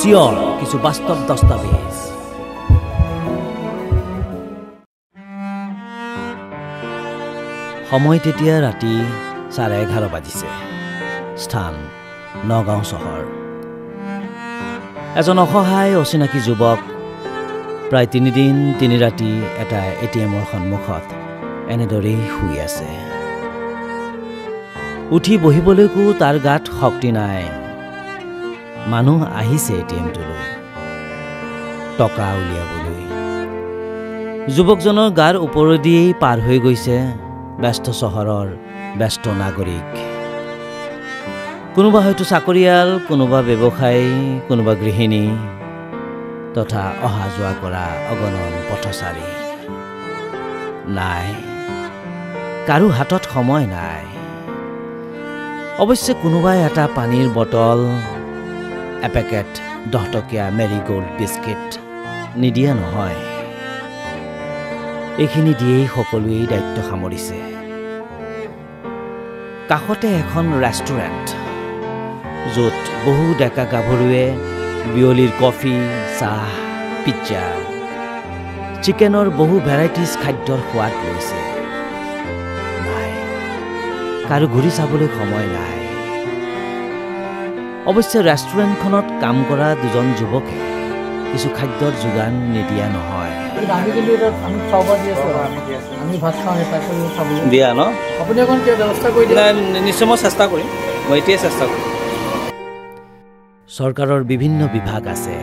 চিয়ৰ কিছু বাস্তৱ দস্তাবেজ। সময় তেতিয়া ৰাতি 11:30 বাজিছে। স্থান নগাঁও চহৰ। এজন অসহায় অচিনাকি যুৱক প্ৰায় 3 দিন 3 ৰাতি এটা এটিএমৰ সন্মুখত এনেদৰেই শুই আছে। উঠি বহিবলৈকো তাৰ গাত শক্তি নাই। মানুহ আহিছে এটিএমটোলৈ টকা উলিয়াবলৈ। যুৱকজনৰ গাৰ ওপৰেদিয়েই পাৰ হৈ গৈছে ব্যস্ত চহৰৰ ব্যস্ত নাগৰিক। কোনোবা হয়তো চাকৰিয়াল, কোনোবা ব্যৱসায়ী, কোনোবা গৃহিণী তথা অহা যোৱা কৰা অগণন পথচাৰী। নাই, কাৰো হাতত সময় নাই। অৱশ্যে কোনোবাই এটা পানীৰ বটল, এপেকেট 10 টকীয়া মেৰিগ'ল্ড বিস্কিট নিদিয়া নহয়। এইখিনি দিয়েই সকলোৱেই দায়িত্ব সামৰিছে। কাষতে এখন ৰেষ্টুৰেণ্ট, য'ত বহু ডেকা গাভৰুৱে বিয়লিৰ কফি, চাহ, পিজ্জা, চিকেনৰ বহু ভেৰাইটিজ খাদ্যৰ সোৱাদ লৈছে। নাই, কাৰো ঘূৰি চাবলৈ সময় নাই। অৱশ্যে ৰেষ্টুৰেণ্টখনত কাম কৰা 2জন যুৱকে কিছু খাদ্যৰ যোগান নিদিয়া নহয়। দিয়া ন? নিশ্চয় মই চেষ্টা কৰিম। মই এতিয়াই চেষ্টা কৰিম। চৰকাৰৰ বিভিন্ন বিভাগ আছে।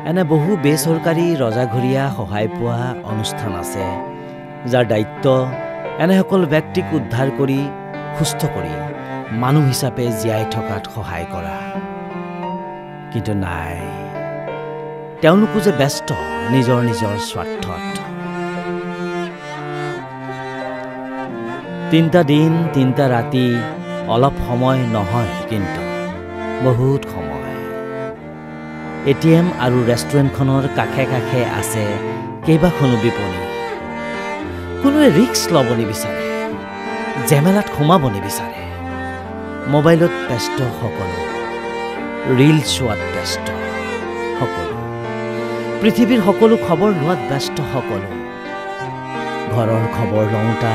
এনে বহু বেচৰকাৰী ৰজাঘৰীয়া সহায় পোৱা অনুষ্ঠান আছে, যাৰ দায়িত্ব এনেসকল ব্যক্তিক উদ্ধাৰ কৰি সুস্থ কৰি মানুহ হিচাপে জীয়াই থকাত সহায় কৰা। কিন্তু নাই, তেওঁলোকো যে ব্যস্ত নিজৰ নিজৰ স্বাৰ্থত। 3টা দিন 3টা ৰাতি অলপ সময় নহয়, কিন্তু বহুত সময়। এটিএম আৰু ৰেষ্টুৰেণ্টখনৰ কাষে কাষে আছে কেইবাখনো বিপণী। কোনোৱে ৰিস্ক ল'ব নিবিচাৰে, জেমেলাত সোমাব নিবিচাৰে। মোবাইলত ব্যস্ত সকলো, ৰীল চোৱাত ব্যস্ত সকলো, পৃথিৱীৰ সকলো খবৰ লোৱাত ব্যস্ত সকলো। ঘৰৰ খবৰ লওঁতা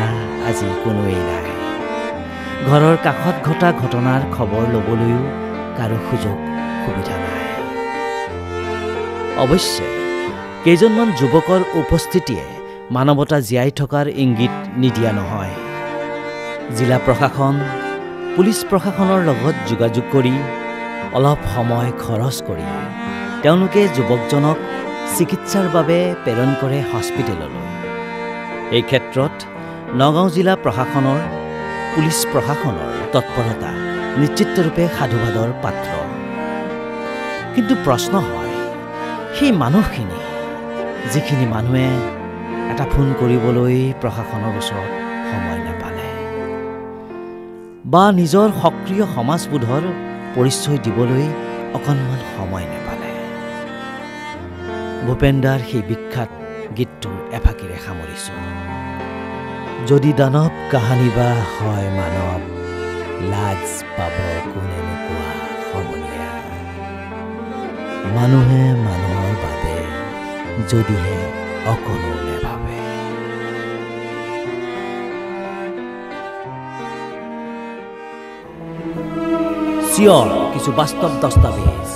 আজি কোনোৱেই নাই। ঘৰৰ কাষত ঘটা ঘটনাৰ খবৰ ল'বলৈও কাৰো সুযোগ সুবিধা নাই। অৱশ্যে কেইজনমান যুৱকৰ উপস্থিতিয়ে মানৱতা জীয়াই থকাৰ ইংগিত নিদিয়া নহয়। জিলা প্ৰশাসন, পুলিচ প্ৰশাসনৰ লগত যোগাযোগ কৰি অলপ সময় খৰচ কৰি তেওঁলোকে যুৱকজনক চিকিৎসাৰ বাবে প্ৰেৰণ কৰে হস্পিটেললৈ। এই ক্ষেত্ৰত নগাঁও জিলা প্ৰশাসনৰ, পুলিচ প্ৰশাসনৰ তৎপৰতা নিশ্চিতৰূপে সাধুবাদৰ পাত্ৰ। কিন্তু প্ৰশ্ন হয়, সেই মানুহখিনি, যিখিনি মানুহে এটা ফোন কৰিবলৈ প্ৰশাসনৰ ওচৰত সময় নাপালে বা নিজৰ সক্ৰিয় সমাজবোধৰ পৰিচয় দিবলৈ অকণমান সময় নাপালে। ভূপেন্দাৰ সেই বিখ্যাত গীতটোৰ এফাকিৰে সামৰিছোঁ। যদি দানৱ কাহানী বা হয় মানৱ, লাজ পাব কোনে নোকোৱা সমনীয়া। মানুহে মানুহৰ বাবে যদিহে অকণো নেভাবে। চিয়ৰ কিছু বাস্তৱ দস্তাবেজ।